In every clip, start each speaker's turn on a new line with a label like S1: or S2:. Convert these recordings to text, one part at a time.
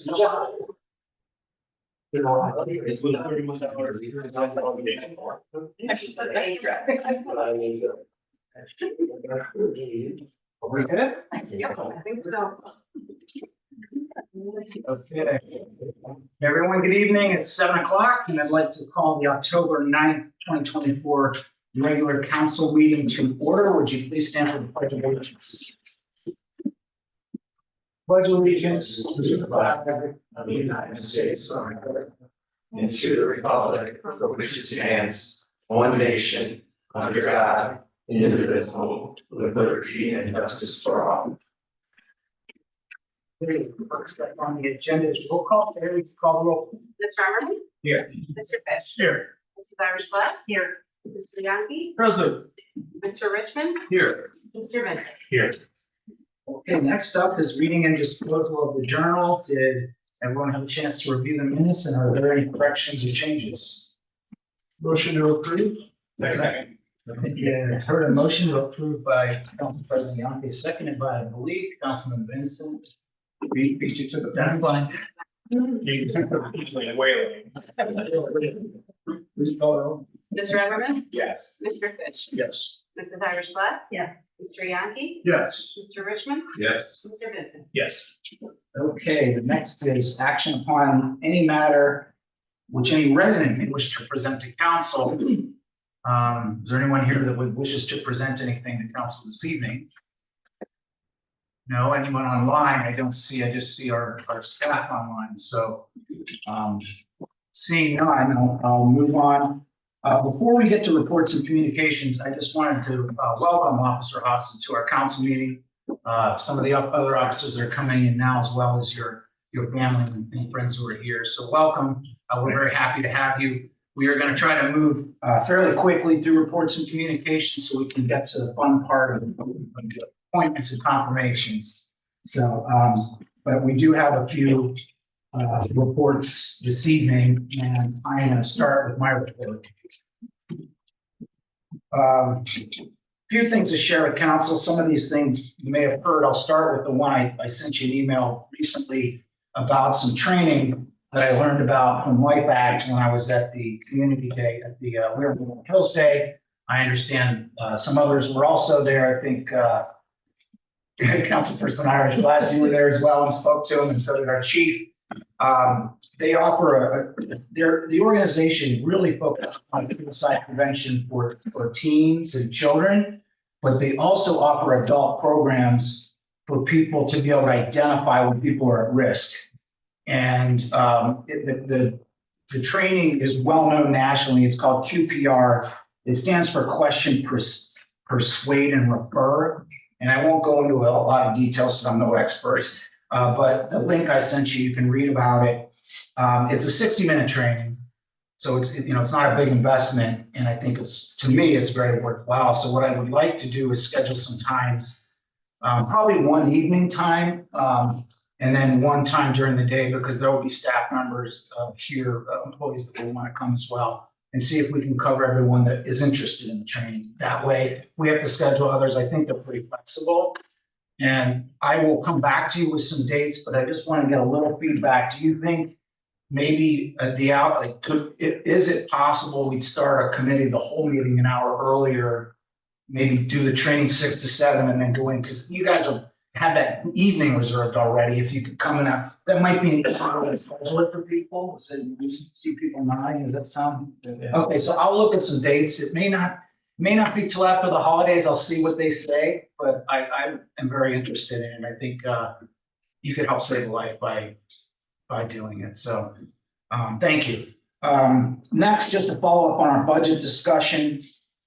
S1: We good?
S2: Yep, I think so.
S1: Okay. Everyone, good evening. It's 7 o'clock and I'd like to call the October 9th, 2024 regular council meeting to order. Would you please stand for the pledge of allegiance? Pledge allegiance to the flag of the United States of America and to the republic for which it stands, one nation, under God, indivisible, with liberty and justice for all. First up on the agenda is roll call. Terry, call the roll.
S2: Mr. Armstrong?
S1: Here.
S2: Mr. Fish?
S1: Here.
S2: Mrs. Irish West? Here. Mr. Yankee?
S1: Present.
S2: Mr. Richmond?
S1: Here.
S2: Mr. Vincent?
S1: Here. Okay, next up is reading and disposal of the journal. Did everyone have a chance to review the minutes and are there any corrections or changes? Motion to approve. Second. I think you heard a motion to approve by Council President Yankee, seconded by, I believe, Councilman Vincent. Beat you to the deadline. Please call roll.
S2: Mr. Everman?
S1: Yes.
S2: Mr. Fish?
S1: Yes.
S2: Mrs. Irish West? Yes. Mr. Yankee?
S1: Yes.
S2: Mr. Richmond?
S1: Yes.
S2: Mr. Vincent?
S1: Yes. Okay, the next is action upon any matter which any resident may wish to present to council. Is there anyone here that wishes to present anything to council this evening? No, anyone online? I don't see, I just see our staff online. So seeing none, I'll move on. Before we get to reports and communications, I just wanted to welcome Officer Hobson to our council meeting. Some of the other officers that are coming in now, as well as your family and friends who are here. So welcome. We're very happy to have you. We are going to try to move fairly quickly through reports and communications so we can get to the fun part of the appointments and confirmations. So, but we do have a few reports this evening, and I'm going to start with my report. Few things to share with council. Some of these things you may have heard. I'll start with the one I sent you an email recently about some training that I learned about from Life Act when I was at the community day at the Moreland Hills Day. I understand some others were also there. I think Councilperson Irish Glass, you were there as well and spoke to him, and so did our chief. They offer the organization really focuses on suicide prevention for teens and children, but they also offer adult programs for people to be able to identify when people are at risk. And the training is well known nationally. It's called QPR. It stands for Question, Persuade, and Refer. And I won't go into a lot of details because I'm no expert. But the link I sent you, you can read about it. It's a 60-minute training, so it's not a big investment, and I think to me it's very worthwhile. So what I would like to do is schedule some times, probably one evening time, and then one time during the day, because there will be staff members here, employees that will want to come as well, and see if we can cover everyone that is interested in the training. That way, if we have to schedule others, I think they're pretty flexible. And I will come back to you with some dates, but I just want to get a little feedback. Do you think maybe is it possible we'd start a committee, the whole meeting an hour earlier, maybe do the training 6 to 7 and then go in? Because you guys have that evening reserved already. If you could come in, that might be an hour schedule for people. So we see people 9. Does that sound? Yeah. Okay, so I'll look at some dates. It may not be till after the holidays. I'll see what they say, but I am very interested in it. I think you could help save a life by doing it. So thank you. Next, just to follow up on our budget discussion,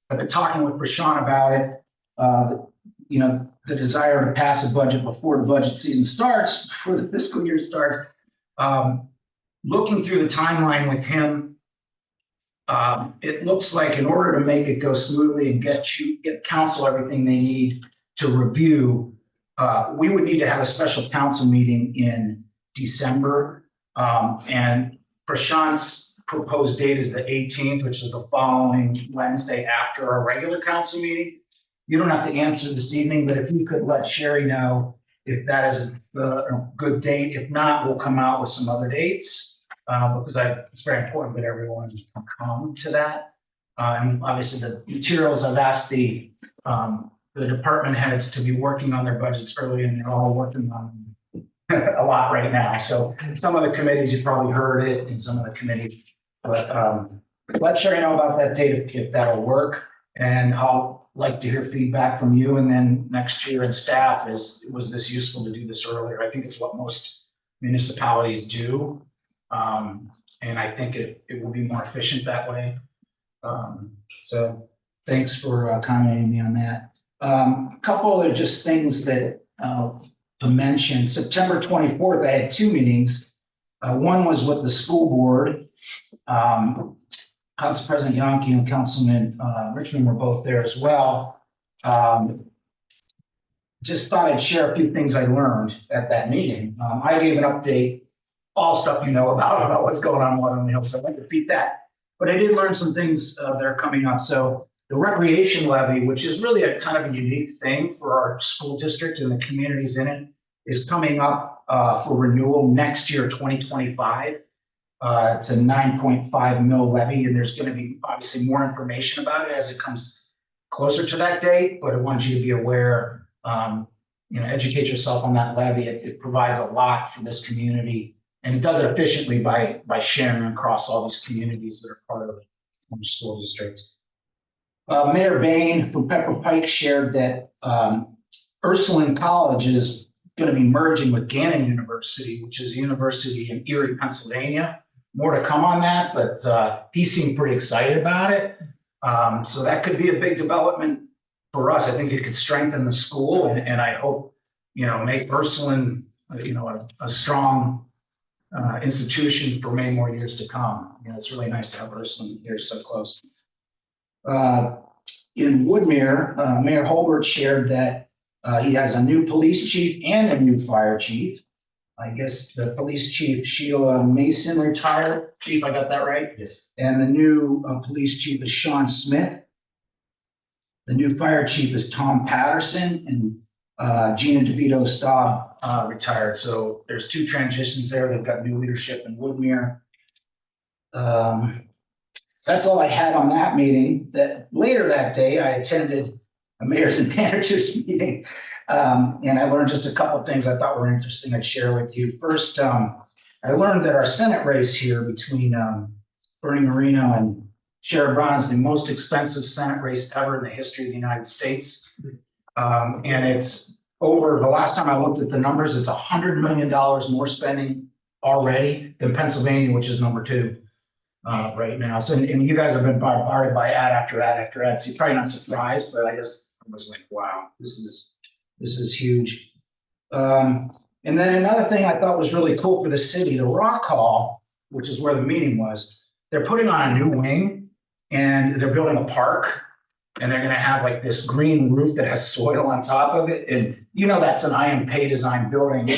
S1: I've been talking with Prashant about it. The desire to pass a budget before the budget season starts, before the fiscal year starts. Looking through the timeline with him, it looks like in order to make it go smoothly and get council everything they need to review, we would need to have a special council meeting in December. And Prashant's proposed date is the 18th, which is the following Wednesday after our regular council meeting. You don't have to answer this evening, but if you could let Sherry know if that is a good date. If not, we'll come out with some other dates, because it's very important that everyone come to that. And obviously the materials, I've asked the department heads to be working on their budgets early, and they're all working on a lot right now. So some of the committees, you probably heard it in some of the committees, but let Sherry know about that date if that'll work. And I'll like to hear feedback from you, and then next year and staff was this useful to do this earlier? I think it's what most municipalities do. And I think it will be more efficient that way. So thanks for commenting me on that. A couple of just things that to mention. September 24th, I had two meetings. One was with the school board. Council President Yonke and Councilman Richmond were both there as well. Just thought I'd share a few things I learned at that meeting. I gave an update, all stuff you know about what's going on the Hill, so I won't repeat that. But I did learn some things that are coming up. So the recreation levy, which is really a kind of a unique thing for our school district and the communities in it, is coming up for renewal next year, 2025. It's a 9.5 mil levy, and there's going to be obviously more information about it as it comes closer to that date. But I want you to be aware, educate yourself on that levy. It provides a lot for this community, and it does it efficiently by sharing across all these communities that are part of the school districts. Mayor Bain from Pepper Pike shared that Ursuline College is going to be merging with Gannon University, which is a university in Erie, Pennsylvania. More to come on that, but he seemed pretty excited about it. So that could be a big development for us. I think it could strengthen the school, and I hope, make Ursuline, a strong institution for many more years to come. It's really nice to have Ursuline here so close. In Woodmere, Mayor Holbert shared that he has a new police chief and a new fire chief. I guess the police chief, Sheila Mason, retired. Chief, I got that right? Yes. And the new police chief is Sean Smith. The new fire chief is Tom Patterson, and Gina DeVito Staub retired. So there's two transitions there. They've got new leadership in Woodmere. That's all I had on that meeting. That later that day, I attended a mayors and managers meeting. And I learned just a couple of things I thought were interesting I'd share with you. First, I learned that our Senate race here between Bernie Moreno and Sherrod Brown is the most expensive Senate race ever in the history of the United States. And it's over, the last time I looked at the numbers, it's $100 million more spending already than Pennsylvania, which is number 2 right now. So, and you guys have been bombarded by ad after ad after ad. So you're probably not surprised, but I was like, wow, this is huge. And then another thing I thought was really cool for the city, the Rock Hall, which is where the meeting was, they're putting on a new wing and they're building a park, and they're going to have like this green roof that has soil on top of it. And that's an IMP design building.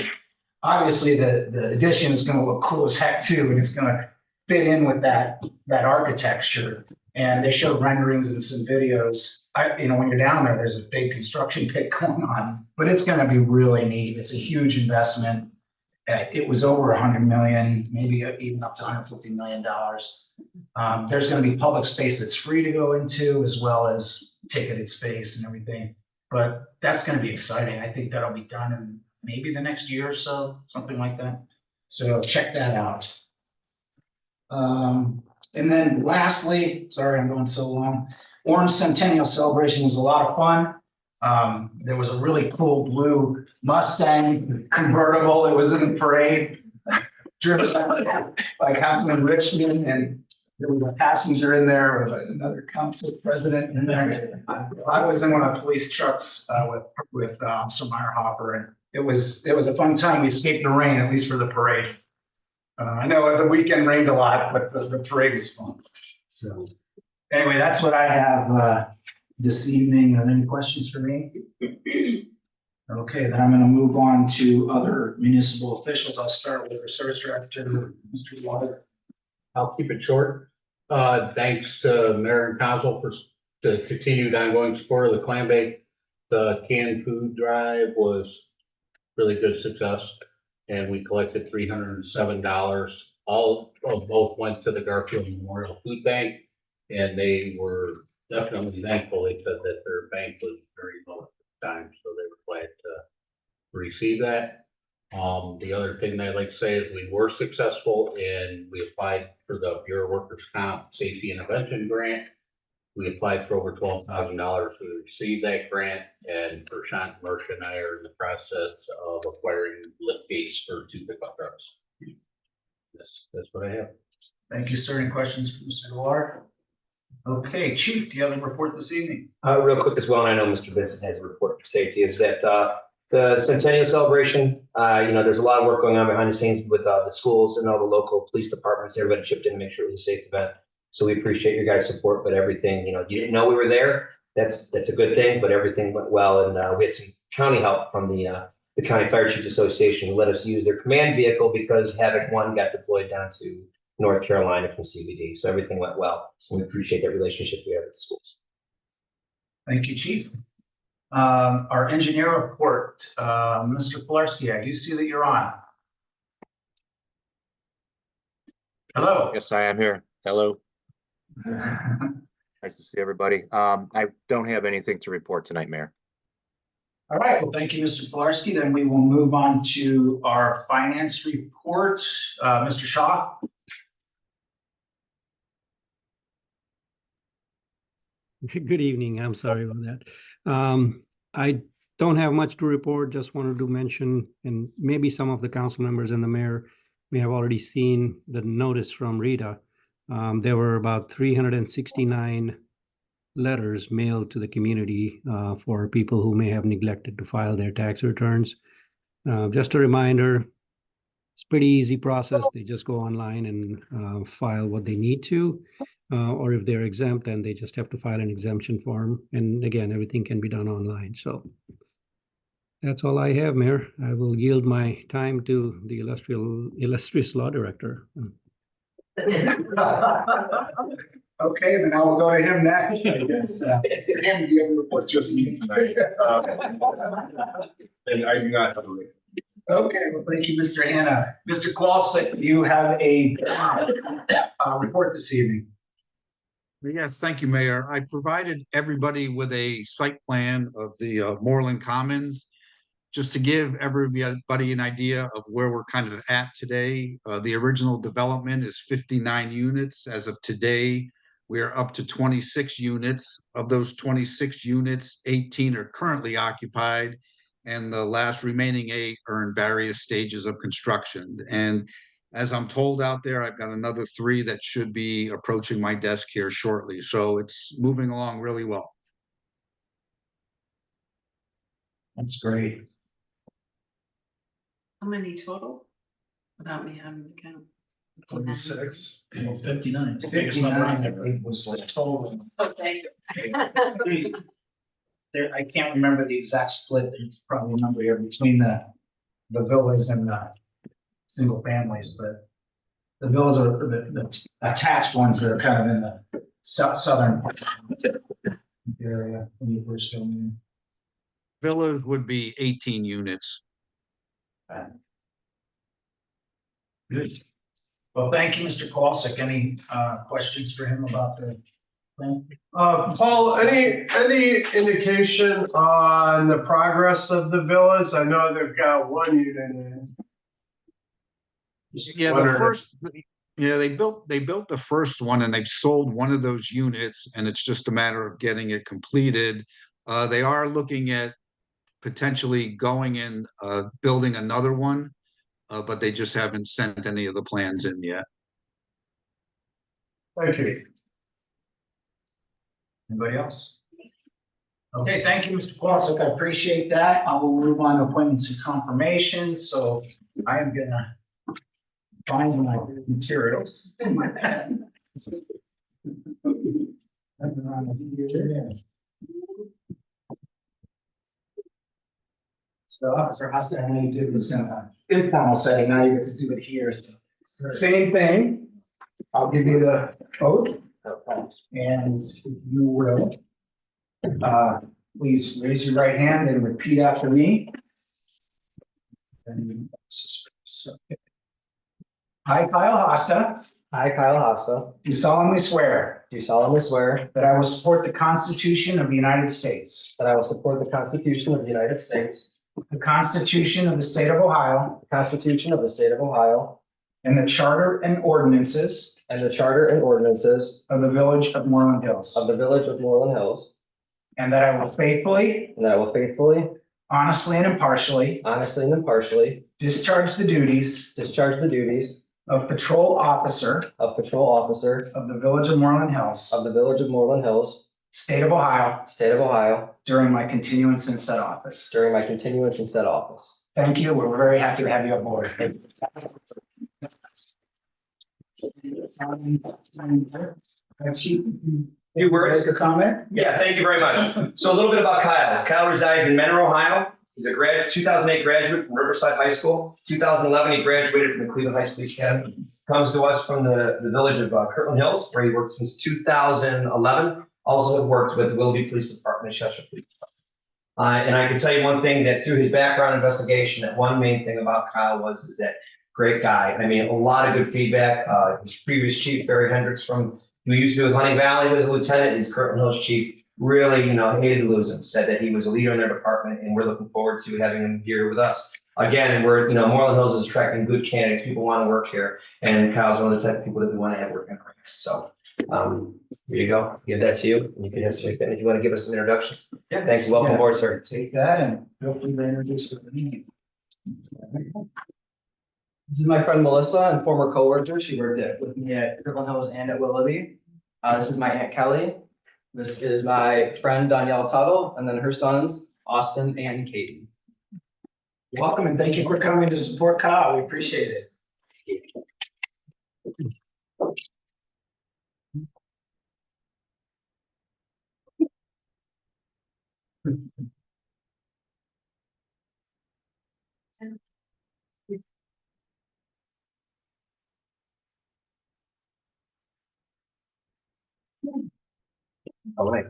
S1: Obviously the addition is going to look cool as heck too, and it's going to fit in with that architecture. And they showed renderings and some videos. When you're down there, there's a big construction pit going on, but it's going to be really neat. It's a huge investment. It was over 100 million, maybe even up to $150 million. There's going to be public space that's free to go into, as well as ticketed space and everything. But that's going to be exciting. I think that'll be done in maybe the next year or so, something like that. So check that out. And then lastly, sorry, I'm going so long. Orange Centennial Celebration was a lot of fun. There was a really cool blue Mustang convertible. It was in the parade, driven by Councilman Richmond, and there was a passenger in there with another council president in there. I was in one of the police trucks with Officer Meyerhofer, and it was a fun time. We escaped the rain, at least for the parade. I know the weekend rained a lot, but the parade was fun. So anyway, that's what I have this evening. Are there any questions for me? Okay, then I'm going to move on to other municipal officials. I'll start with our service director, Mr. Water.
S3: I'll keep it short. Thanks to Mayor and Council for the continued ongoing support of the clam bake. The canned food drive was really good success. And we collected $307. All of both went to the Garfield Memorial Food Bank. And they were definitely thankful. They said that their bank was very low at the time, so they were glad to receive that. The other thing that I'd like to say is we were successful and we applied for the Bureau of Workers' Comp Safety Intervention Grant. We applied for over $12,000. We received that grant, and Prashant, Marcia, and I are in the process of acquiring lift gates for 2 pickup trucks. That's what I have.
S1: Thank you, sir. Any questions for Mr. Gallar? Okay, Chief, do you have a report this evening?
S4: Real quick as well, and I know Mr. Vincent has a report for safety, is that the Centennial celebration, there's a lot of work going on behind the scenes with the schools and all the local police departments. Everybody chipped in to make sure it was a safe event. So we appreciate your guys' support, but everything, you didn't know we were there. That's a good thing, but everything went well. And we had some county help from the County Fire Chiefs Association, who let us use their command vehicle because Havoc 1 got deployed down to North Carolina from CBD. So everything went well. So we appreciate that relationship we have with the schools.
S1: Thank you, Chief. Our engineer report, Mr. Polarski, I do see that you're on. Hello.
S5: Yes, I am here. Hello. Nice to see everybody. I don't have anything to report tonight, Mayor.
S1: All right, well, thank you, Mr. Polarski. Then we will move on to our finance report. Mr. Shaw.
S6: Good evening. I'm sorry about that. I don't have much to report. Just wanted to mention, and maybe some of the council members and the mayor may have already seen the notice from Rita. There were about 369 letters mailed to the community for people who may have neglected to file their tax returns. Just a reminder, it's a pretty easy process. They just go online and file what they need to. Or if they're exempt, then they just have to file an exemption form. And again, everything can be done online. So that's all I have, Mayor. I will yield my time to the illustrious law director.
S1: Okay, then I will go to him next, I guess. Mr. Hammond, do you have a report just me tonight?
S7: And I do not have a report.
S1: Okay, well, thank you, Mr. Hannah. Mr. Qualsick, you have a report this evening.
S8: Yes, thank you, Mayor. I provided everybody with a site plan of the Moreland Commons, just to give everybody an idea of where we're kind of at today. The original development is 59 units. As of today, we are up to 26 units. Of those 26 units, 18 are currently occupied, and the last remaining 8 are in various stages of construction. And as I'm told out there, I've got another 3 that should be approaching my desk here shortly. So it's moving along really well.
S1: That's great.
S2: How many total? Without me having to count.
S7: 26.
S1: 59. 59, I think, was the total.
S2: Okay.
S1: There, I can't remember the exact split. There's probably a number here between the villas and the single families, but the villas are the attached ones that are kind of in the southern area when you first go in.
S8: Villas would be 18 units.
S1: Good. Well, thank you, Mr. Qualsick. Any questions for him about the plan?
S7: Paul, any indication on the progress of the villas? I know they've got 1 unit in.
S8: Yeah, they built the first one, and they've sold one of those units, and it's just a matter of getting it completed. They are looking at potentially going in, building another one, but they just haven't sent any of the plans in yet.
S7: Thank you.
S1: Anybody else? Okay, thank you, Mr. Qualsick. I appreciate that. I will move on to appointments and confirmations. So I am gonna find my materials. So, Officer Hudson, I know you did this in an informal setting. Now you get to do it here. So same thing. I'll give you the oath. And if you will, please raise your right hand and repeat after me. I, Kyle Hosta,
S4: I, Kyle Hosta,
S1: do solemnly swear
S4: do solemnly swear
S1: that I will support the Constitution of the United States,
S4: that I will support the Constitution of the United States,
S1: the Constitution of the State of Ohio,
S4: the Constitution of the State of Ohio,
S1: and the Charter and ordinances
S4: and the Charter and ordinances
S1: of the Village of Moreland Hills,
S4: of the Village of Moreland Hills,
S1: and that I will faithfully,
S4: and that I will faithfully,
S1: honestly, and impartially
S4: honestly, and impartially
S1: discharge the duties
S4: discharge the duties
S1: of patrol officer
S4: of patrol officer
S1: of the Village of Moreland Hills,
S4: of the Village of Moreland Hills,
S1: State of Ohio,
S4: State of Ohio,
S1: during my continuance in said office.
S4: during my continuance in said office.
S1: Thank you. We're very happy to have you aboard. Chief,
S4: Few words?
S1: make a comment?
S4: Yeah, thank you very much. So a little bit about Kyle. Kyle resides in Mentor, Ohio. He's a 2008 graduate from Riverside High School. 2011, he graduated from the Cleveland Heights Police Academy. Comes to us from the village of Kirtland Hills, where he worked since 2011. Also worked with the Willoughby Police Department and Chester Police Department. And I can tell you one thing, that through his background investigation, that one main thing about Kyle is that great guy. I mean, a lot of good feedback. His previous chief, Barry Hendricks, who used to be with Honey Valley, was a lieutenant. He's Kirtland Hills chief. Really, hated to lose him. Said that he was a leader in their department, and we're looking forward to having him here with us. Again, Moreland Hills is attracting good candidates. People want to work here, and Kyle's one of the type of people that we want to have working for us. So, here you go. Give that to you, and you can have some. If you want to give us some introductions. Yeah. Thanks. Welcome aboard, sir.
S1: Take that and feel free to introduce the meeting.
S9: This is my friend Melissa and former coworker. She worked with me at Kirkland Hills and at Willoughby. This is my Aunt Kelly. This is my friend Danielle Tuttle, and then her sons, Austin and Katie.
S1: Welcome and thank you for coming to support Kyle. We appreciate it.
S4: All right.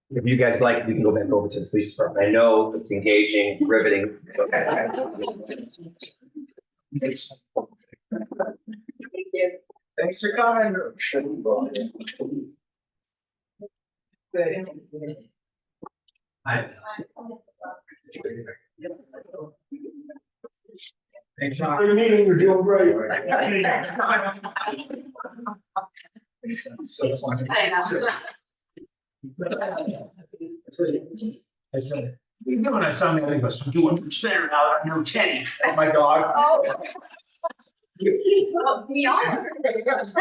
S4: If you guys like, we can go back over to the police department. I know it's engaging, riveting.
S1: Thanks for coming. Thanks for the meeting. You're doing great. I said, what are you doing? I saw him, he goes, I'm doing staring out on your Teddy. Oh, my dog.
S10: Oh. We are.
S1: It's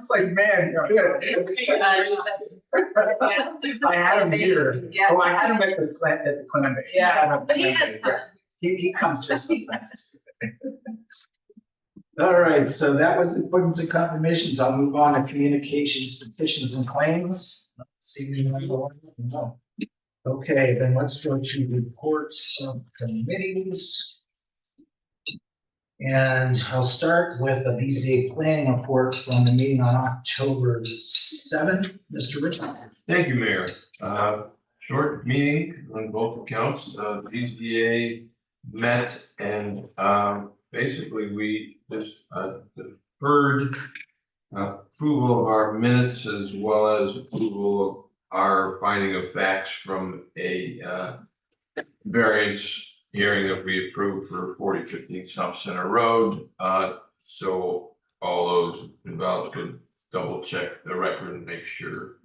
S1: like, man. I had him here. Oh, I had him at the clinic.
S10: Yeah, but he has come.
S1: He comes here sometimes. All right, so that was appointments and confirmations. I'll move on to communications, petitions and claims. See me number one? No. Okay, then let's go to reports of committees. And I'll start with a BZA planning report from the meeting on October 7th. Mr. Richmond.
S11: Thank you, Mayor. Short meeting on both accounts. BZA met and basically we just deferred approval of our minutes as well as approval of our finding of facts from a variance hearing that we approved for 4015 South Center Road. So all those involved could double check the record and make sure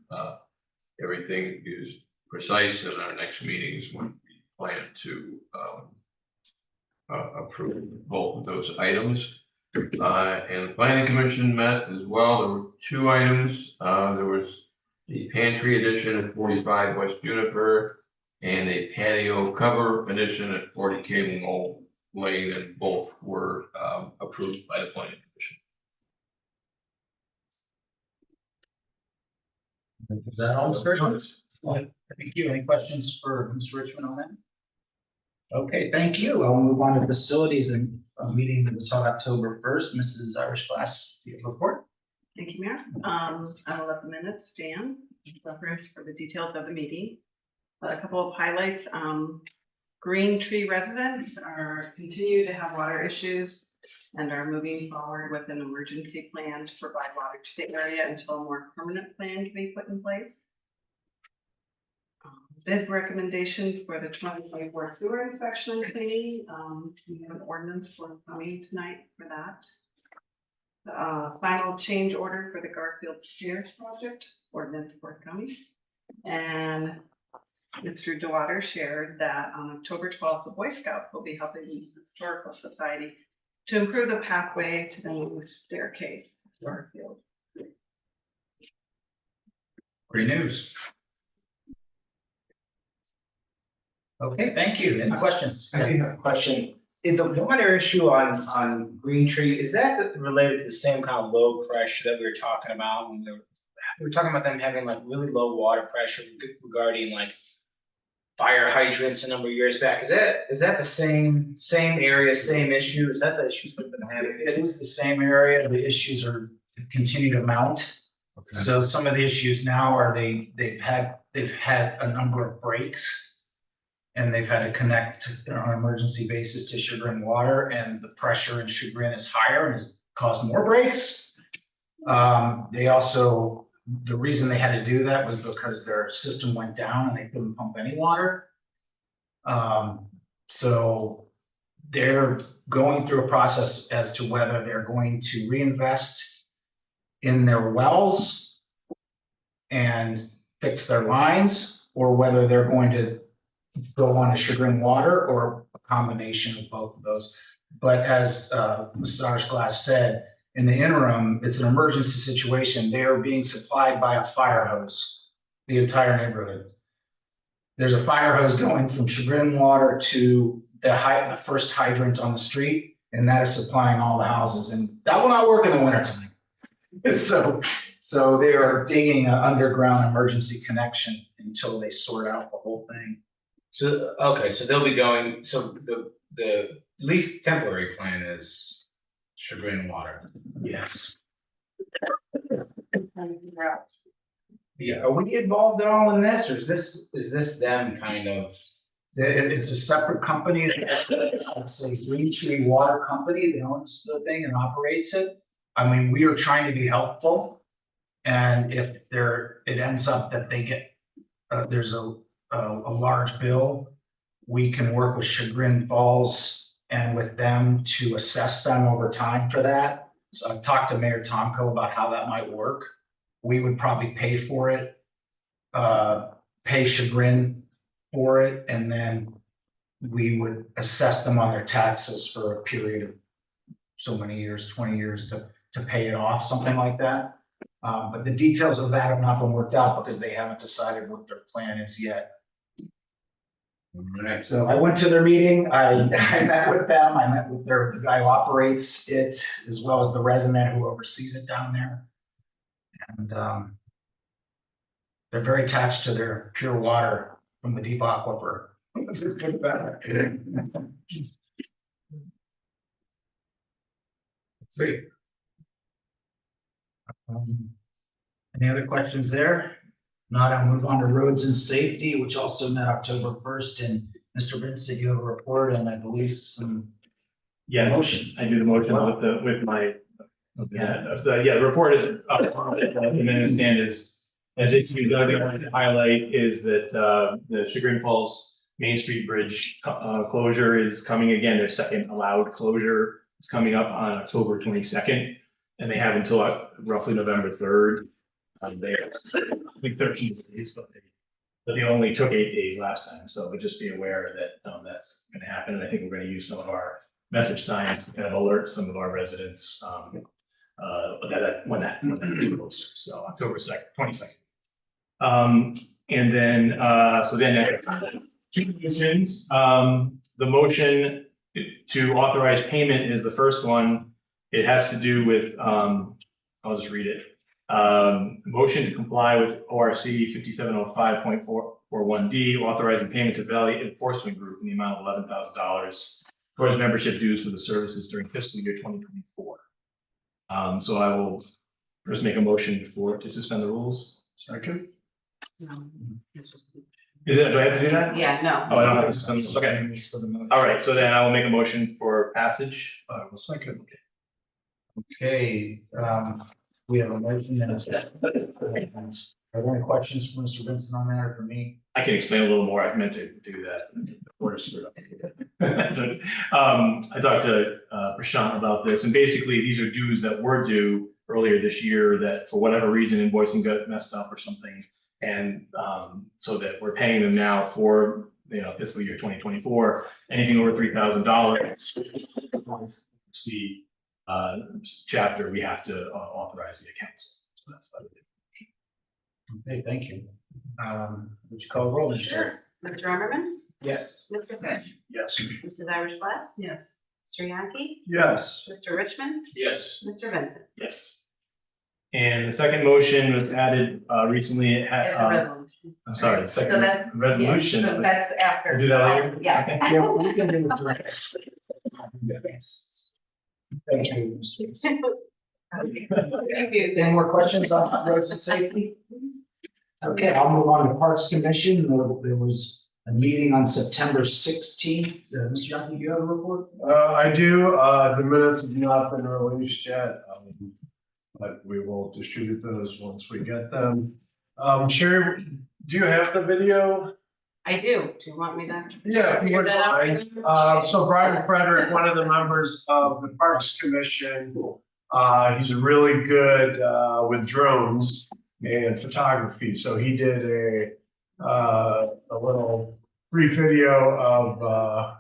S11: everything is precise, and our next meeting is when we plan to approve both of those items. And the planning commission met as well. There were two items. There was the pantry addition at 45 West Juniper and a patio cover addition at 40 Cable Lane, and both were approved by the planning commission.
S1: Is that all, Mr. Richmond? Thank you. Any questions for Mr. Richmond on that? Okay, thank you. I'll move on to facilities and meeting that was held October 1st. Mrs. Irish Glass, your report.
S2: Thank you, Mayor. I will let the minutes stand, reference for the details of the meeting. A couple of highlights. Green Tree residents are continue to have water issues and are moving forward with an emergency plan to provide water to the area until a more permanent plan can be put in place. Bid recommendations for the 2024 sewer inspection and cleaning. We have an ordinance for coming tonight for that. Final change order for the Garfield Stairs project, ordinance forthcoming. And Mr. DeWater shared that on October 12th, the Boy Scouts will be helping the Historical Society to improve the pathway to the new staircase at Garfield.
S1: Great news. Okay, thank you. Any questions?
S12: I do have a question. Is the water issue on Green Tree, is that related to the same kind of low pressure that we were talking about when we were talking about them having like really low water pressure regarding like fire hydrants a number of years back? Is that the same area, same issue? Is that the issues we've been having?
S1: It is the same area. The issues are continue to mount. So some of the issues now are they've had a number of breaks. And they've had to connect on an emergency basis to Chagrin Water, and the pressure in Chagrin is higher and has caused more breaks. They also, the reason they had to do that was because their system went down and they couldn't pump any water. So they're going through a process as to whether they're going to reinvest in their wells and fix their lines, or whether they're going to go on to Chagrin Water, or a combination of both of those. But as Mrs. Arsglass said, in the interim, it's an emergency situation. They are being supplied by a fire hose, the entire neighborhood. There's a fire hose going from Chagrin Water to the first hydrant on the street, and that is supplying all the houses. And that will not work in the wintertime. So they are digging an underground emergency connection until they sort out the whole thing.
S12: So, okay, so they'll be going, so the least temporary plan is Chagrin Water.
S1: Yes.
S12: Yeah, are we involved at all in this, or is this them kind of?
S1: It's a separate company. It's a Green Tree Water Company that owns the thing and operates it. I mean, we are trying to be helpful. And if it ends up that they get, there's a large bill, we can work with Chagrin Falls and with them to assess them over time for that. So I've talked to Mayor Tomko about how that might work. We would probably pay for it, pay Chagrin for it, and then we would assess them on their taxes for a period of so many years, 20 years to pay it off, something like that. But the details of that have not been worked out because they haven't decided what their plan is yet.
S12: Right.
S1: So I went to their meeting, I met with them, I met with the guy who operates it, as well as the resident who oversees it down there. And they're very attached to their pure water from the deep aquifer. This is good better. Let's see. Any other questions there? Not, I'll move on to roads and safety, which also met October 1st, and Mr. Vincent, you have a report and I believe some motion.
S13: I do the motion with my. The report is the minute stand is as if you, the other thing I wanted to highlight is that the Chagrin Falls Main Street Bridge closure is coming again. Their second allowed closure is coming up on October 22nd, and they have until roughly November 3rd. They, I think 13 days, but they only took 8 days last time. So just be aware that that's going to happen. And I think we're going to use some of our message signs to kind of alert some of our residents when that goes. So October 2nd, 22nd. And then, so then two motions. The motion to authorize payment is the first one. It has to do with, I'll just read it. Motion to comply with ORC 5705.41D, authorizing payment to Valley Enforcement Group in the amount of $11,000 towards membership dues for the services during fiscal year 2024. So I will first make a motion to suspend the rules.
S7: Second.
S13: Is it, do I have to do that?
S10: Yeah, no.
S13: Oh, I don't have to spend, okay. All right, so then I will make a motion for passage.
S7: Well, second.
S1: Okay, we have a motion and a second. Are there any questions for Mr. Vincent on that or for me?
S13: I can explain a little more. I meant to do that. Order screwed up. I talked to Prashant about this, and basically these are dues that were due earlier this year that for whatever reason invoicing got messed up or something. And so that we're paying them now for, fiscal year 2024, anything over $3,000. See, chapter, we have to authorize the accounts. So that's about it.
S1: Okay, thank you. Would you call the roll, Mr.
S10: Sure. Mr. Armerman,
S1: Yes.
S10: Mr. Fish,
S7: Yes.
S10: Mrs. Irish Glass,
S2: Yes.
S10: Mr. Yankee,
S7: Yes.
S10: Mr. Richmond,
S11: Yes.
S10: Mr. Vincent.
S13: Yes. And the second motion was added recently. It had,
S10: It's a resolution.
S13: I'm sorry, the
S10: So
S13: second
S10: that's-
S13: resolution.
S10: So that's after.
S13: We'll do that later?
S10: Yeah.
S13: Okay.
S1: Yeah, we can do it directly. Thank you, Mr. Vincent. Any more questions on roads and safety? Okay, I'll move on to Parks Commission. There was a meeting on September 16th. Mr. Young, do you have a report?
S7: I do, the minutes have not been released yet, but we will distribute those once we get them. Sherry, do you have the video?
S10: I do. Do you want me to?
S7: Yeah, if you
S10: Figure
S7: would
S10: that out
S7: mind.
S10: right now?
S7: So Brian Frederick, one of the members of the Parks Commission, he's really good with drones and photography. So he did a little brief video of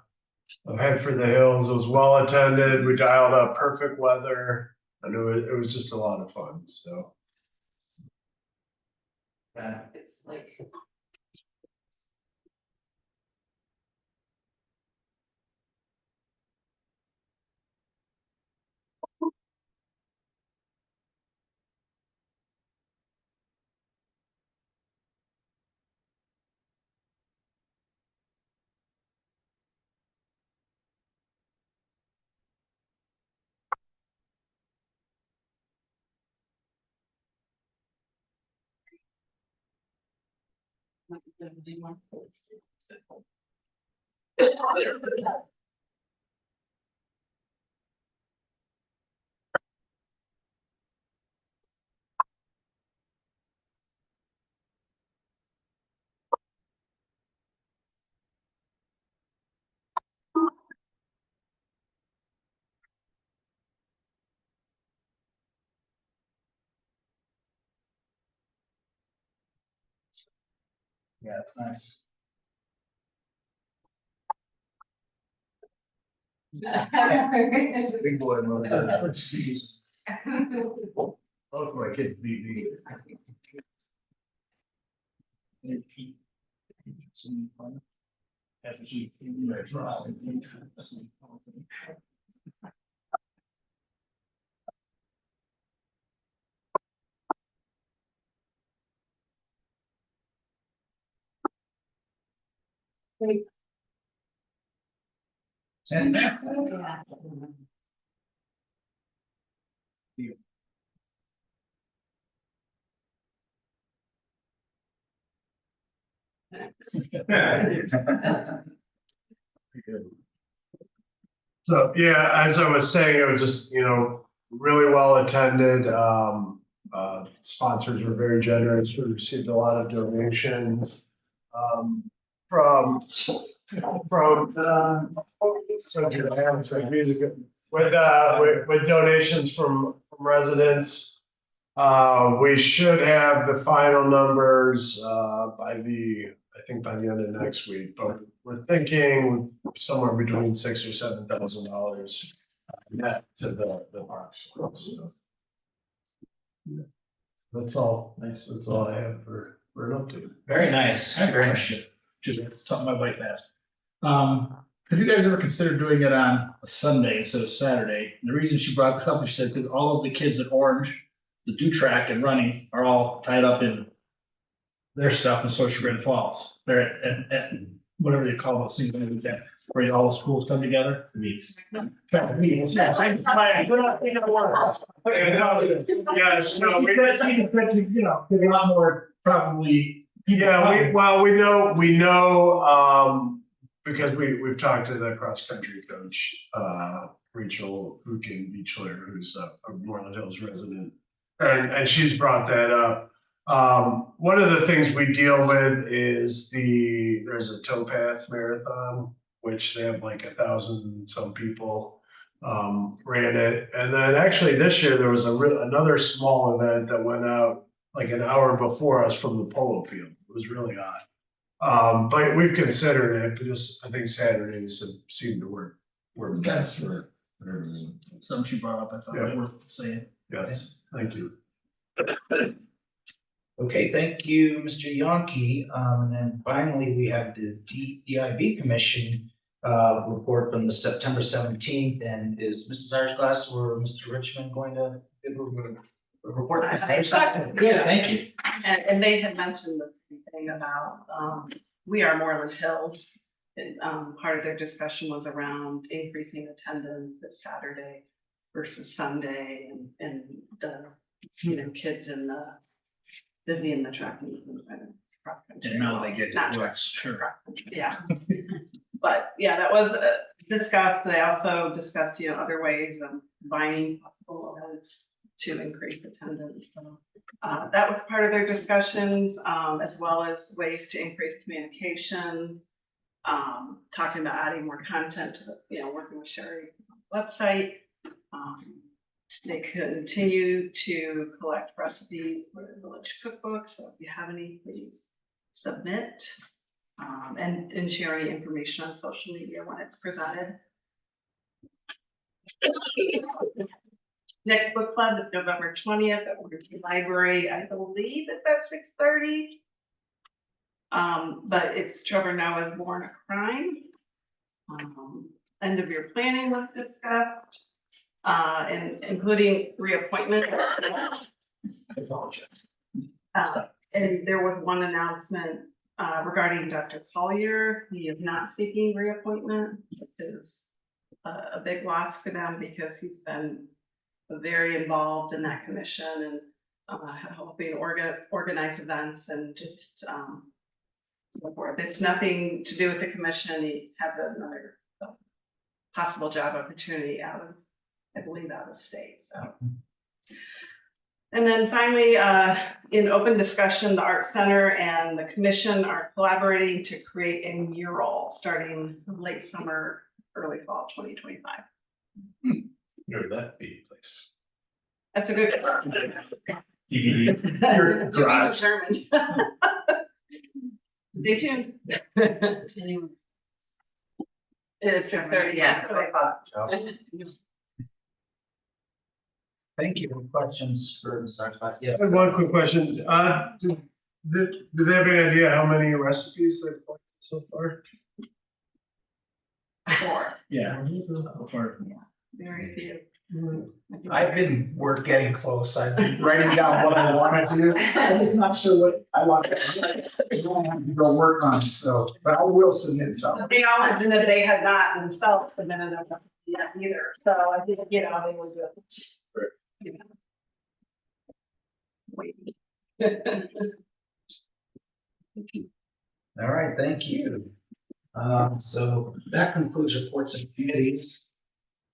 S7: Head for the Hills. It was well attended. We dialed up perfect weather, and it was just a lot of fun. So.
S10: It's like.
S1: Yeah, it's nice. It's a big boy mode. Jeez. Both my kids beat me.
S13: That's a cheap.
S1: And
S10: Yeah.
S7: So, yeah, as I was saying, it was just, really well attended. Sponsors were very generous. We received a lot of donations. From, so good, I have some music with donations from residents. We should have the final numbers, by the end of next week, but we're thinking somewhere between $6,000 or $7,000 net to the parks. So, yeah. That's all. Nice. That's all I have for an update.
S14: Very nice, very nice. Just something my wife asked. Have you guys ever considered doing it on a Sunday instead of Saturday? And the reason she brought this up, she said, because all of the kids at Orange, the do track and running are all tied up in their stuff in Social Falls. They're at whatever they call those things, where all the schools come together.
S13: Meets.
S14: Yes, no,
S7: Yes, no,
S14: there's a lot more probably
S7: Yeah, we know, because we've talked to the cross-country coach, Rachel Buchan Beachler, who's a Moreland Hills resident. And she's brought that up. One of the things we deal with is there's a towpath marathon, which they have like 1,000 some people ran it. And then actually this year, there was another small event that went out like an hour before us from the polo field. It was really odd. But we've considered it, because I think Saturdays have seemed to work best for everyone.
S14: Something you brought up, I thought was worth saying.
S7: Yes, thank you.
S1: Okay, thank you, Mr. Yonke. And then finally, we have the DEIB Commission report from the September 17th. And is Mrs. Irish or Mr. Richmond going to give a report? Good, thank you.
S2: And they had mentioned the same thing about, we are Moreland Hills. And, part of their discussion was around increasing attendance this Saturday versus Sunday and the, kids in the Disney and the track meet and cross country.
S14: And now they get
S2: Not
S14: to
S2: track,
S14: work, sure.
S2: cross country, yeah. But yeah, that was discussed. They also discussed, other ways of buying possible events to increase attendance. So that was part of their discussions, as well as ways to increase communication. Talking about adding more content to the, working with Sherry website. They continue to collect recipes for the village cookbook. So if you have any, please submit. And share any information on social media when it's presented. Next book club is November 20th at Waterkey Library. I believe it's at 6:30. But it's Trevor Noah's Born a Crime. End of year planning was discussed, and including reappointment. And there was one announcement regarding Dr. Collier. He is not seeking reappointment, which is a big loss for them because he's been very involved in that commission and helping organize events and just so forth. It's nothing to do with the commission. He had another possible job opportunity out of, I believe, out of state. So. And then finally, in open discussion, the Art Center and the Commission are collaborating to create a mural starting late summer, early fall 2025.
S13: Where would that be placed?
S2: That's a good question.
S13: DVD.
S2: To be determined. Stay tuned. It's 6:30, yeah.
S1: Thank you. Any questions for Ms. Irish? Yes.
S7: I have one quick question. Do they have any idea how many recipes they've collected so far?
S2: 4.
S14: Yeah.
S2: Very few.
S1: I've been getting close. I've been writing down what I want to do. I'm just not sure what I want to do. I don't have to go work on it, so, but I will submit some.
S2: They all admitted they had not themselves submitted a recipe yet either. So I think, they would do it. Waiting.
S1: All right, thank you. So that concludes reports and committees.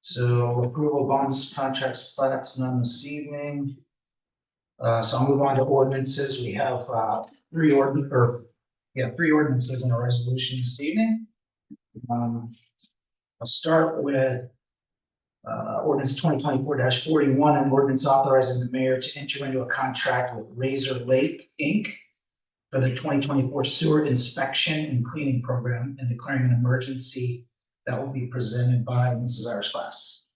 S1: So approval of bonds, contracts, plats, none this evening. So I'll move on to ordinances. We have three ordinances and a resolution this evening. I'll start with ordinance 2024-41, an ordinance authorizing the mayor to enter into a contract with Razor Lake Inc. for the 2024 sewer inspection and cleaning program and declaring an emergency. That will be presented by Mrs. Irish Glass.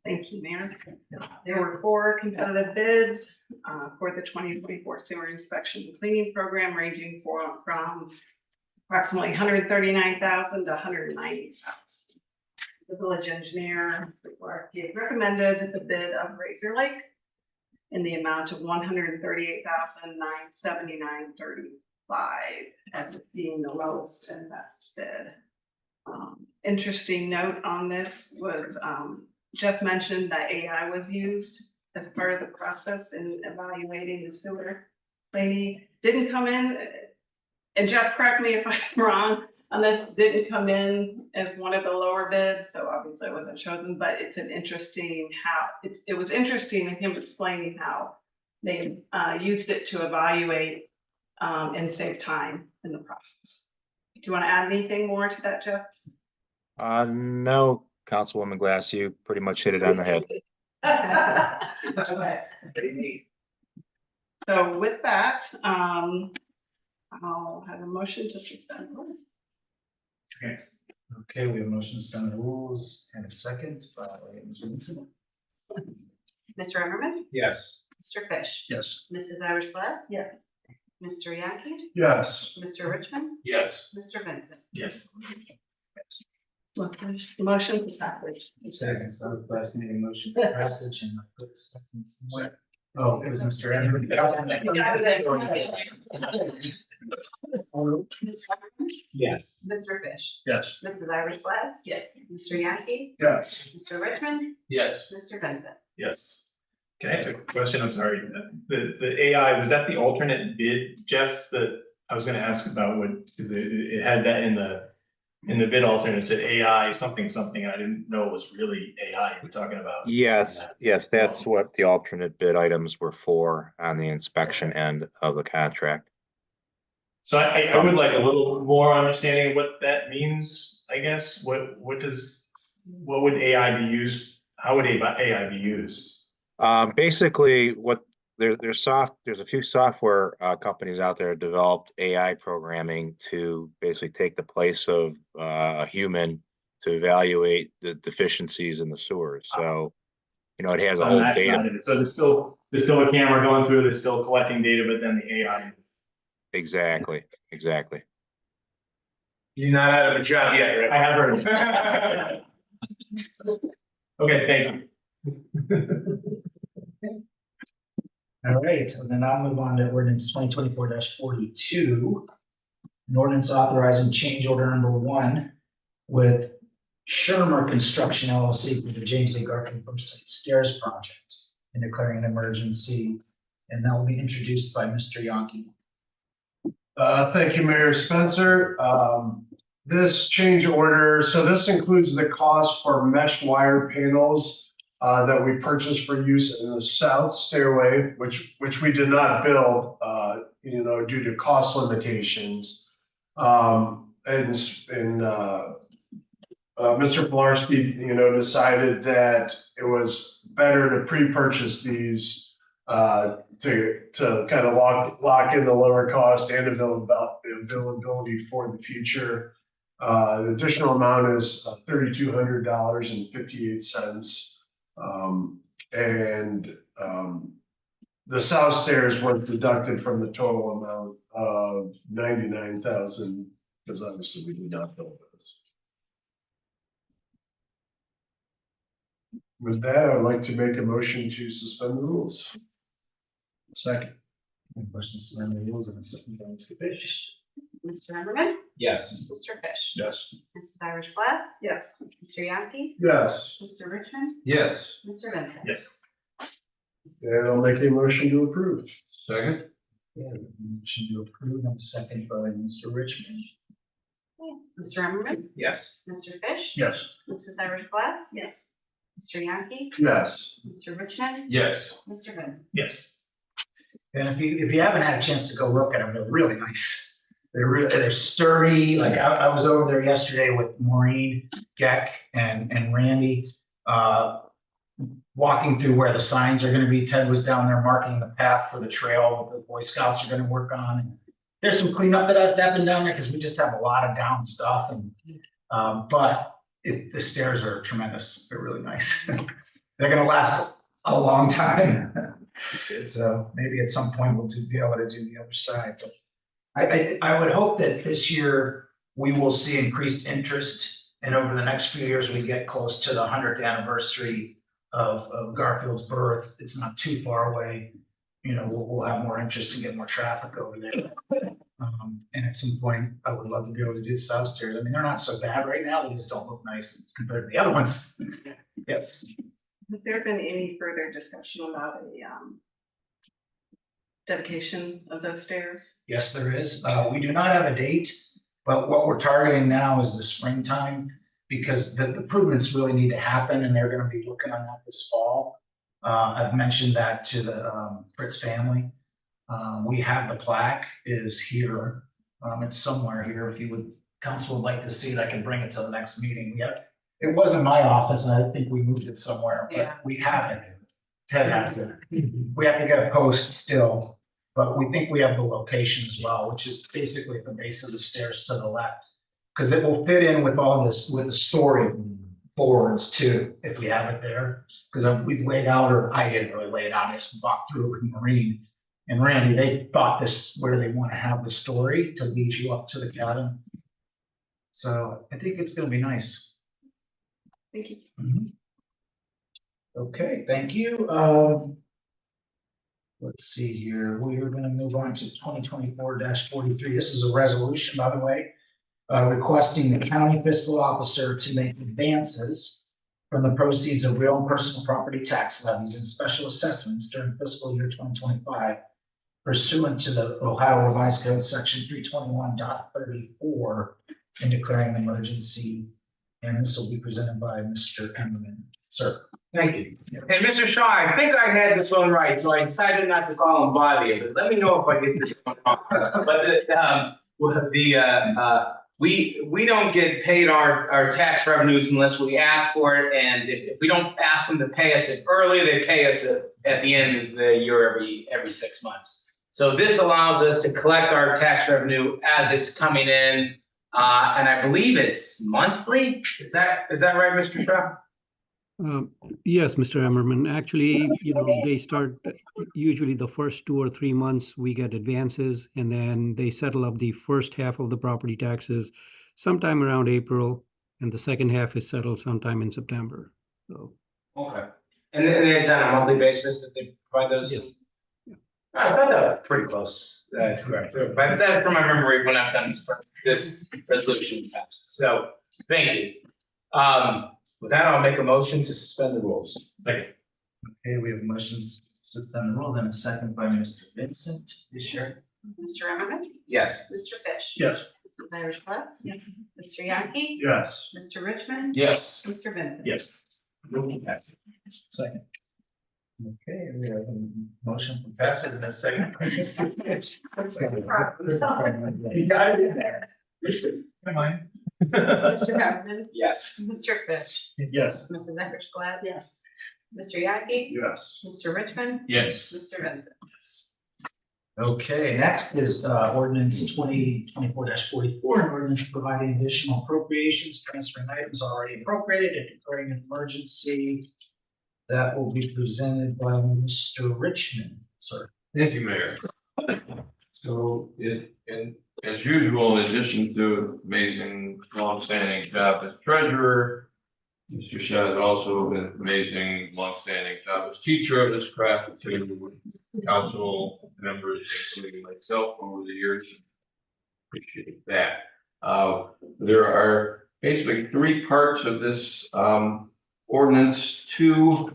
S2: Thank you, Mayor. There were 4 competitive bids for the 2024 sewer inspection and cleaning program, ranging from approximately $139,000 to $190,000. The village engineer recommended the bid of Razor Lake in the amount of $138,979.35 as being the lowest and best bid. Interesting note on this was Jeff mentioned that AI was used as part of the process in evaluating the sewer Laney didn't come in, and Jeff, correct me if I'm wrong, on this, didn't come in as one of the lower bids, so obviously it wasn't chosen, but it's an interesting it was interesting in him explaining how they used it to evaluate and save time in the process. Do you want to add anything more to that, Jeff?
S5: No, Councilwoman Glass, you pretty much hit it on the head.
S2: So with that, I'll have a motion to suspend.
S12: Okay, we have a motion to suspend the rules and a second by Mr. Vincent.
S10: Mr. Emmerman,
S12: Yes.
S10: Mr. Fish,
S14: Yes.
S10: Mrs. Irish Glass,
S2: Yes.
S10: Mr. Yankee,
S7: Yes.
S10: Mr. Richmond,
S11: Yes.
S10: Mr. Vincent.
S14: Yes.
S2: Motion to passage.
S12: Second, so the last meeting motion for passage and I put second somewhere. Oh, it was Mr. Andrew.
S10: You got it. Mr. Emmerman,
S12: Yes.
S10: Mr. Fish,
S14: Yes.
S10: Mrs. Irish Glass,
S2: Yes.
S10: Mr. Yankee,
S7: Yes.
S10: Mr. Richmond,
S11: Yes.
S10: Mr. Vincent.
S13: Yes. Can I ask a question? I'm sorry. The AI, was that the alternate bid, Jeff, that I was gonna ask about what, because it had that in the bid alternate, it said AI something, and I didn't know it was really AI we're talking about.
S5: Yes, yes, that's what the alternate bid items were for on the inspection end of the contract.
S13: So I would like a little more understanding of what that means, I guess. What would AI be used? How would AI be used?
S5: Basically, there's a few software companies out there that developed AI programming to basically take the place of a human to evaluate the deficiencies in the sewers. So, it has a
S13: On
S5: whole
S13: that
S5: data.
S13: side of it. So there's still a camera going through, there's still collecting data, but then the AI.
S5: Exactly.
S13: You're not out of a job yet, right? I have heard. Okay, thank you.
S12: All right, and then I'll move on to ordinance 2024-42. An ordinance authorizing change order number 1 with Shermer Construction LLC for the James A. Garkin Site Stairs project and declaring an emergency. And that will be introduced by Mr. Yankee.
S7: Thank you, Mayor Spencer. This change order, so this includes the cost for mesh wire panels that we purchased for use in the south stairway, which we did not build, due to cost limitations. Mr. Pilarski, decided that it was better to pre-purchase these to kind of lock in the lower cost and availability for the future. The additional amount is $3,200.58. The south stairs were deducted from the total amount of $99,000 because obviously we did not build those. With that, I would like to make a motion to suspend the rules.
S12: Second. Any questions on the rules and a second by Mr. Fish?
S10: Mr. Emmerman,
S12: Yes.
S10: Mr. Fish,
S14: Yes.
S10: Mrs. Irish Glass,
S2: Yes.
S10: Mr. Yankee,
S7: Yes,
S10: Mr. Richmond,
S11: Yes.
S10: Mr. Vincent.
S13: Yes.
S7: and I'll make a motion to approve.
S11: Second?
S12: Yeah, motion to approve and second by Mr. Richmond.
S10: Mr. Emmerman,
S12: Yes.
S10: Mr. Fish,
S14: Yes.
S10: Mrs. Irish Glass,
S2: Yes.
S10: Mr. Yankee,
S7: Yes.
S10: Mr. Richmond,
S11: Yes.
S10: Mr. Vincent.
S13: Yes.
S12: And if you haven't had a chance to go look at them, they're really nice. They're sturdy. Like I was over there yesterday with Maureen, Geck, and Randy, walking through where the signs are gonna be. Ted was down there marking the path for the trail that the Boy Scouts are gonna work on. And there's some cleanup that has to happen down there because we just have a lot of down stuff and, but the stairs are tremendous. They're really nice. They're gonna last a long time. So maybe at some point we'll be able to do the other side, but I would hope that this year we will see increased interest, and over the next few years, we get close to the 100th anniversary of Garfield's birth. It's not too far away. We'll have more interest and get more traffic over there. And at some point, I would love to be able to do the south stairs. I mean, they're not so bad right now. They just don't look nice compared to the other ones. Yes.
S2: Has there been any further discussion about dedication of those stairs?
S1: Yes, there is. We do not have a date, but what we're targeting now is the springtime because the improvements really need to happen and they're gonna be working on that this fall. I've mentioned that to the Fritz family. We have the plaque is here. It's somewhere here. If you would, council would like to see it, I can bring it to the next meeting. It was in my office and I think we moved it somewhere,
S2: Yeah.
S1: but we have it. Ted has it. We have to get a post still, but we think we have the location as well, which is basically at the base of the stairs to the left. Because it will fit in with all this, with the story boards too, if we have it there. Because we've laid out, or I didn't really lay it out, I just walked through it with Maureen and Randy. They thought this where they want to have the story to lead you up to the cabin. So I think it's gonna be nice.
S2: Thank you.
S1: Mhm. Okay, thank you. Let's see here. We are gonna move on to 2024-43. This is a resolution, by the way, requesting the county fiscal officer to make advances from the proceeds of real and personal property tax levies and special assessments during fiscal year 2025 pursuant to the Ohio Revised Code Section 321.34 and declaring an emergency. And this will be presented by Mr. Emmerman. Sir.
S12: Thank you. Hey, Mr. Shaw, I think I had this one right, so I decided not to call and bother you, but let me know if I get this one wrong. But we don't get paid our tax revenues unless we ask for it, and if we don't ask them to pay us it early, they pay us at the end of the year every 6 months. So this allows us to collect our tax revenue as it's coming in, and I believe it's monthly. Is that right, Mr. Shaw?
S6: Yes, Mr. Emmerman. Actually, they start usually the first 2 or 3 months we get advances, and then they settle up the first half of the property taxes sometime around April, and the second half is settled sometime in September. So
S12: Okay. And then it's on a monthly basis that they provide those?
S6: yes.
S12: I thought that was pretty close. Correct. But that from my memory when I've done this resolution passed. So thank you. With that, I'll make a motion to suspend the rules.
S1: Okay, we have motions to suspend the rule, then a second by Mr. Vincent. You sure?
S10: Mr. Emmerman,
S12: Yes.
S10: Mr. Fish.
S14: Yes.
S10: Mrs. Myers-Lev.
S2: Yes.
S10: Mr. Yankee.
S14: Yes.
S10: Mr. Richmond.
S11: Yes.
S10: Mr. Vincent.
S14: Yes.
S1: Rule passes. Second. Okay, we have a motion for passage and a second by Mr. Fitch. You got it in there. Come on.
S10: Mr. Emmerman,
S12: Yes.
S10: Mr. Fish.
S14: Yes.
S10: Mrs. Myers-Lev.
S2: Yes.
S10: Mr. Yankee.
S14: Yes.
S10: Mr. Richmond.
S11: Yes.
S10: Mr. Vincent.
S1: Okay, next is ordinance 2024-44, an ordinance providing additional appropriations, transferring items already appropriated and declaring an emergency. That will be presented by Mr. Richmond, sir.
S11: Thank you, Mayor. So as usual, in addition to amazing longstanding job as treasurer, Mr. Shad has also been amazing longstanding job as teacher of this craft to council members, including myself over the years. Appreciate that. There are basically 3 parts of this ordinance. 2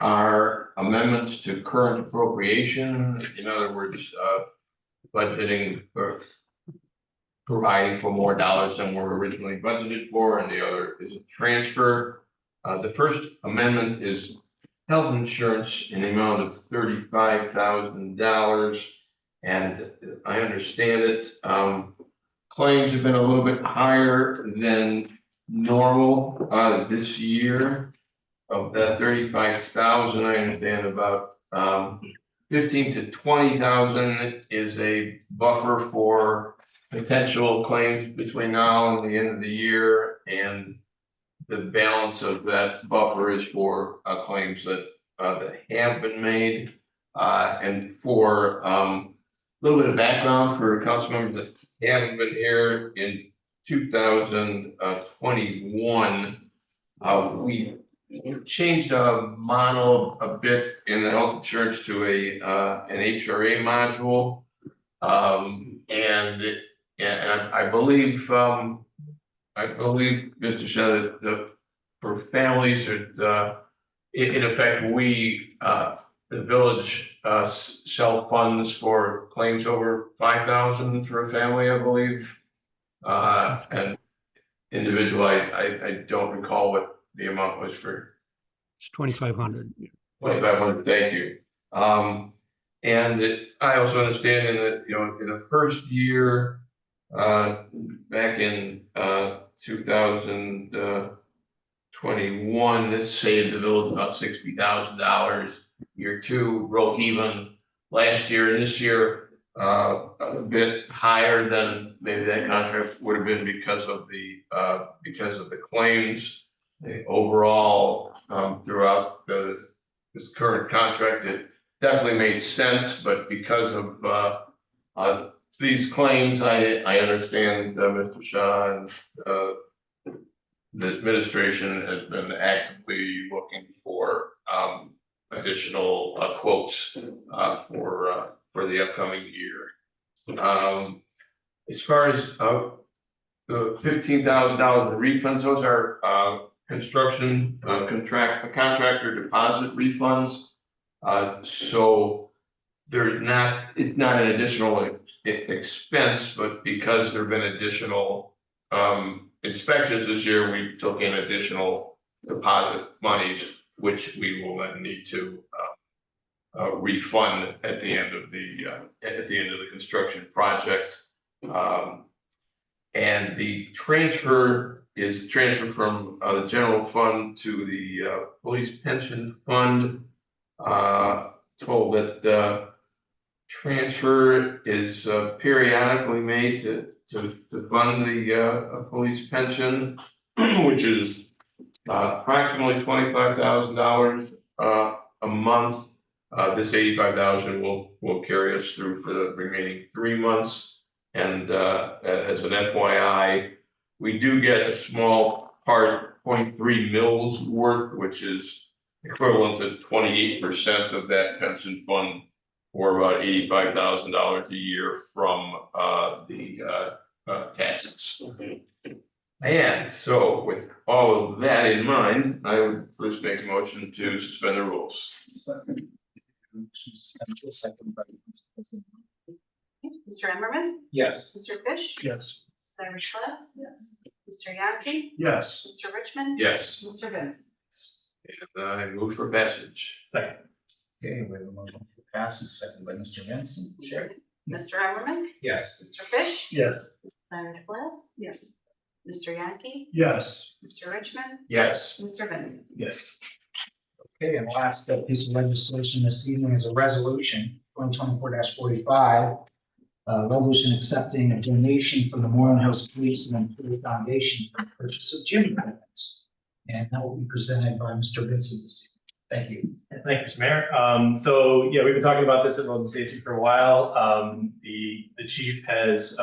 S11: are amendments to current appropriation. In other words, budgeting or providing for more dollars than were originally budgeted for, and the other is a transfer. The first amendment is health insurance in the amount of $35,000. And I understand it. Claims have been a little bit higher than normal this year. Of that 35,000, I understand about 15 to 20,000 is a buffer for potential claims between now and the end of the year, and the balance of that buffer is for claims that have been made. And for a little bit of background for council members that haven't been here, in 2021, we changed our model a bit in the health insurance to an HRA module. And I believe Mr. Shedd, for families that in effect we the village, self funds for claims over 5,000 for a family, I believe. And individual, I don't recall what the amount was for.
S6: It's 2,500.
S11: 2,500, thank you. I also understand in the first year, back in 2021, this saved the village about $60,000. Year two broke even last year, and this year a bit higher than maybe that contract would have been because of the claims. The overall throughout this current contract, it definitely made sense, but because of these claims, I understand Mr. Shaw and the administration has been actively looking for additional quotes for the upcoming year. As far as the $15,000 refunds, those are construction contractor deposit refunds. So it's not an additional expense, but because there've been additional inspections this year, we took in additional deposit monies, which we will then need to refund at the end of the construction project. And the transfer is transferred from the general fund to the police pension fund. Told that the transfer is periodically made to fund the police pension, which is approximately $25,000 a month. This $85,000 will carry us through for the remaining 3 months. And as an FYI, we do get a small part, 0.3 mils worth, which is equivalent to 28% of that pension fund, or about $85,000 a year from the taxes. And so with all of that in mind, I would first make a motion to suspend the rules.
S10: Mr. Emmerman,
S12: Yes.
S10: Mr. Fish,
S14: Yes.
S10: Mrs. Irish Glass, yes. Mr. Yaki,
S7: Yes.
S10: Mr. Richmond.
S11: Yes,
S10: Mr. Vincent.
S11: and I move for passage.
S13: Second.
S12: Okay, we have a motion to pass, and second by Mr. Vincent. Sure.
S10: Mr. Emmerman,
S12: Yes.
S10: Mr. Fish.
S14: Yes.
S10: Mrs. Irish Glass, yes. Mr. Yaki,
S7: Yes.
S10: Mr. Richmond,
S11: Yes.
S10: Mr. Vincent.
S14: Yes.
S1: Okay, and last piece of legislation this evening is a resolution, 2024-45. Resolution accepting a donation from the Moreland Hills Police and Employee Foundation for the purchase of gym equipment. And that will be presented by Mr. Vincent this evening. Thank you.
S13: Thank you, Mr. Mayor. So yeah, we've been talking about this at Road and Safety for a while. The chief has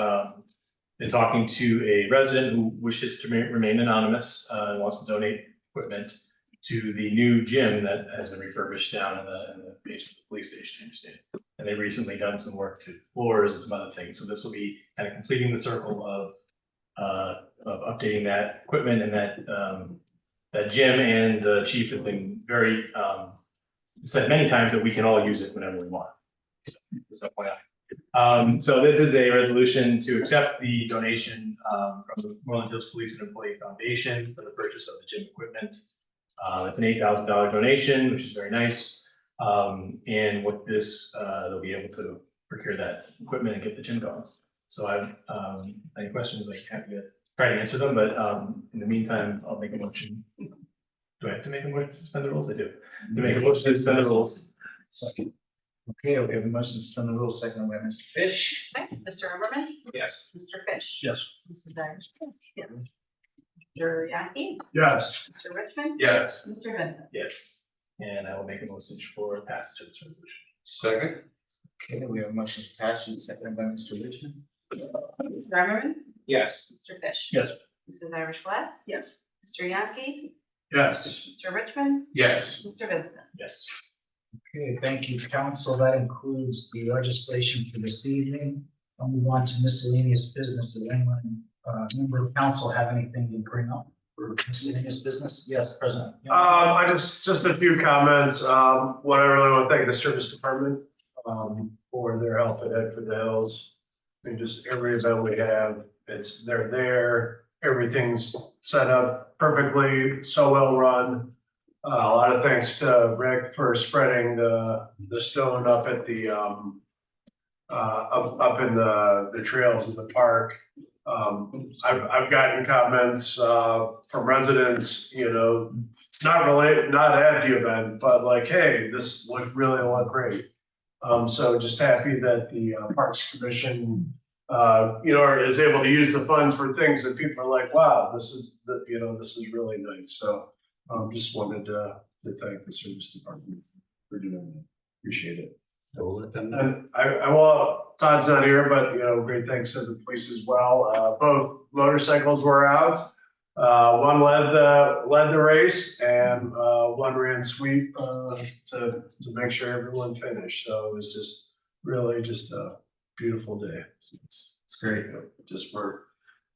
S13: been talking to a resident who wishes to remain anonymous and wants to donate equipment to the new gym that has been refurbished down in the basement of the police station, I understand. And they've recently done some work to floors and some other things. So this will be kind of completing the circle of updating that equipment, and that gym. And the chief has been very said many times that we can all use it whenever we want. So this is a resolution to accept the donation from the Moreland Hills Police and Employee Foundation for the purchase of the gym equipment. It's an $8,000 donation, which is very nice. And with this, they'll be able to procure that equipment and get the gym going. So I've any questions, I'm happy to try to answer them, but in the meantime, I'll make a motion. Do I have to make a motion to suspend the rules? I do. To make a motion to suspend the rules.
S1: Second. Okay, we have a motion to suspend the rules, second by Mr. Fish.
S10: Okay, Mr. Emmerman,
S12: Yes.
S10: Mr. Fish.
S14: Yes.
S10: Mrs. Irish Glass, yes. Mr. Yaki,
S7: Yes.
S10: Mr. Richmond.
S11: Yes.
S10: Mr. Vincent.
S13: Yes. And I will make a motion for passage of this resolution.
S11: Second.
S1: Okay, we have a motion to pass, second by Mr. Richmond.
S10: Mr. Emmerman,
S12: Yes.
S10: Mr. Fish.
S14: Yes.
S10: Mrs. Irish Glass, yes. Mr. Yaki,
S7: Yes.
S10: Mr. Richmond,
S11: Yes.
S10: Mr. Vincent.
S13: Yes.
S1: Okay, thank you, council. That includes the legislation for this evening. I'll move on to miscellaneous business. Does anyone, member of council have anything to bring up? miscellaneous business? Yes, President.
S7: I just a few comments. What I really want to thank the service department, for their help at Head for the Hills. I mean, just every event we have, they're there, everything's set up perfectly, so well run. A lot of thanks to Rick for spreading the stone up at the, up in the trails in the park. I've gotten comments, from residents, not at the event, but like, hey, this really looked great. So just happy that the Parks Commission, is able to use the funds for things that people are like, wow, this is really nice. So just wanted to thank the service department for doing that. Appreciate it.
S3: So we'll let them know.
S7: And I will, Todd's not here, but great thanks to the police as well. Both motorcycles were out. One led the race and one ran sweep to make sure everyone finished. So it was just really just a beautiful day. It's great. Just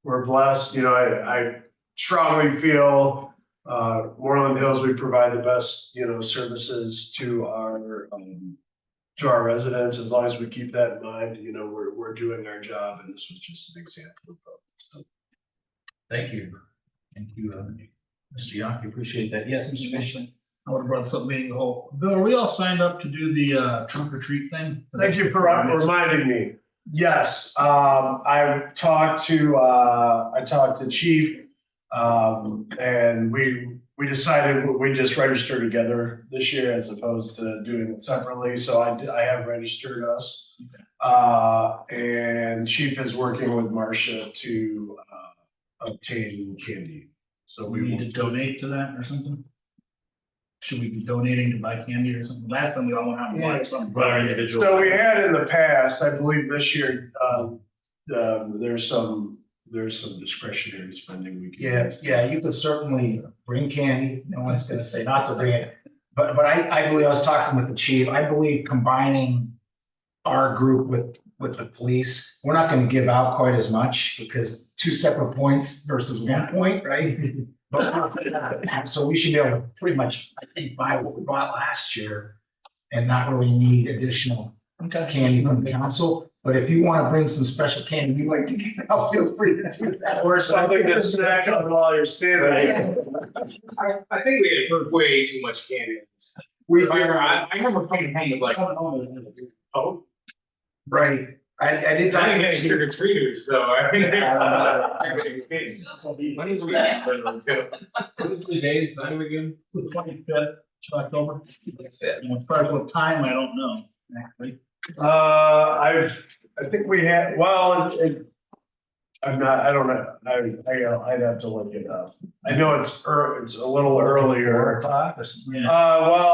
S7: we're blessed. I strongly feel Moreland Hills, we provide the best services to our residents. As long as we keep that in mind, we're doing our job, and this was just an example of both. So.
S14: Thank you. Thank you, Mr. Yonke, appreciate that. Yes, Mr. Mission. I would have brought this up meeting the whole. Bill, are we all signed up to do the trunk or treat thing?
S7: Thank you for reminding me. Yes, I talked to Chief, and we decided we just register together this year as opposed to doing it separately. So I have registered us, and Chief is working with Marcia to obtain candy. So
S14: We need to donate to that or something? Should we be donating to buy candy or something? Last time we all went out and bought something.
S7: So we had in the past, I believe this year, there's some discretionary spending we can.
S1: Yeah, you could certainly bring candy. No one's gonna say not to bring it. But I believe, I was talking with the chief, I believe combining our group with the police, we're not gonna give out quite as much because 2 separate points versus 1 point, right? But so we should be able to pretty much, I think, buy what we bought last year and not really need additional candy from the council. But if you want to bring some special candy you'd like to get out, feel free to do that.
S7: Or something to snack on while you're standing.
S12: I think we had way too much candy.
S1: We
S12: I remember coming home with like,
S1: oh, right. I did talk
S12: I didn't
S1: to
S12: get trick or treaters, so I think there's.
S11: What's the day and time again?
S14: The 25th of October. As far as what time, I don't know. Actually.
S7: I think we had, well, I don't know, I'd have to look it up. I know it's a little earlier. Well,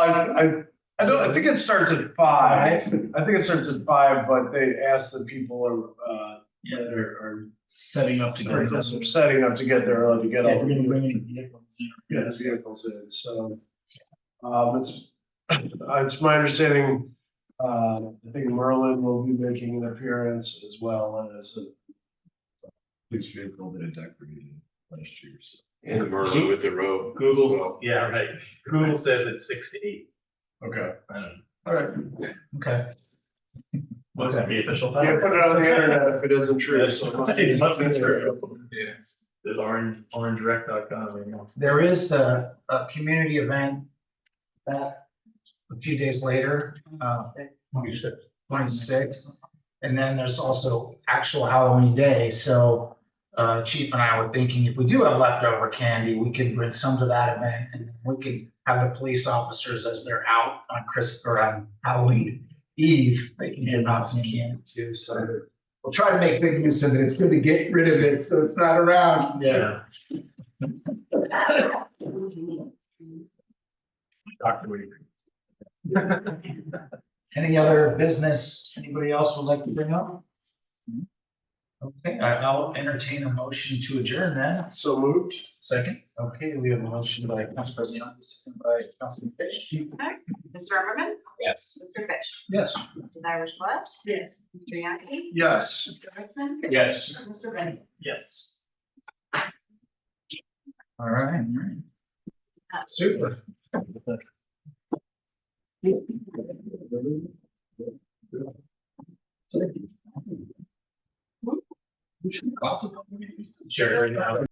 S7: I think it starts at 5. I think it starts at 5, but they asked the people that are
S14: Setting up to get
S7: setting up to get there early to get all.
S14: We're gonna bring in vehicles.
S7: Yeah, the vehicles in, so. It's my understanding, I think Moreland will be making an appearance as well as a police vehicle that decorated last year. So.
S11: And Merlin with the robe.
S13: Google, yeah, right. Google says it's 6 to 8.
S7: Okay.
S13: I don't know.
S7: All right.
S1: Okay.
S13: What's that be official?
S7: Yeah, put it on the internet if it isn't true. So
S13: It must be true. Yeah. There's orangedirect.com.
S1: There is a community event that a few days later, 26. And then there's also actual Halloween day. So Chief and I were thinking if we do have leftover candy, we can bring some to that event and we can have the police officers as they're out on Halloween Eve, they can give out some candy too. So we'll try to make big use of it. It's good to get rid of it so it's not around.
S14: Yeah.
S1: Any other business anybody else would like to bring up? Okay, I'll entertain a motion to adjourn then.
S7: So moved.
S1: Second. Okay, we have a motion by Council President Young, second by Councilman Fish.
S10: Mr. Everman?
S12: Yes.
S10: Mr. Fish?
S14: Yes.
S10: Mr. Irish West? Yes. Mr. Yankee?
S7: Yes.
S10: Mr. Richmond?
S7: Yes.
S10: Mr. Bennett?
S13: Yes.
S14: All right. Super. Share it right now.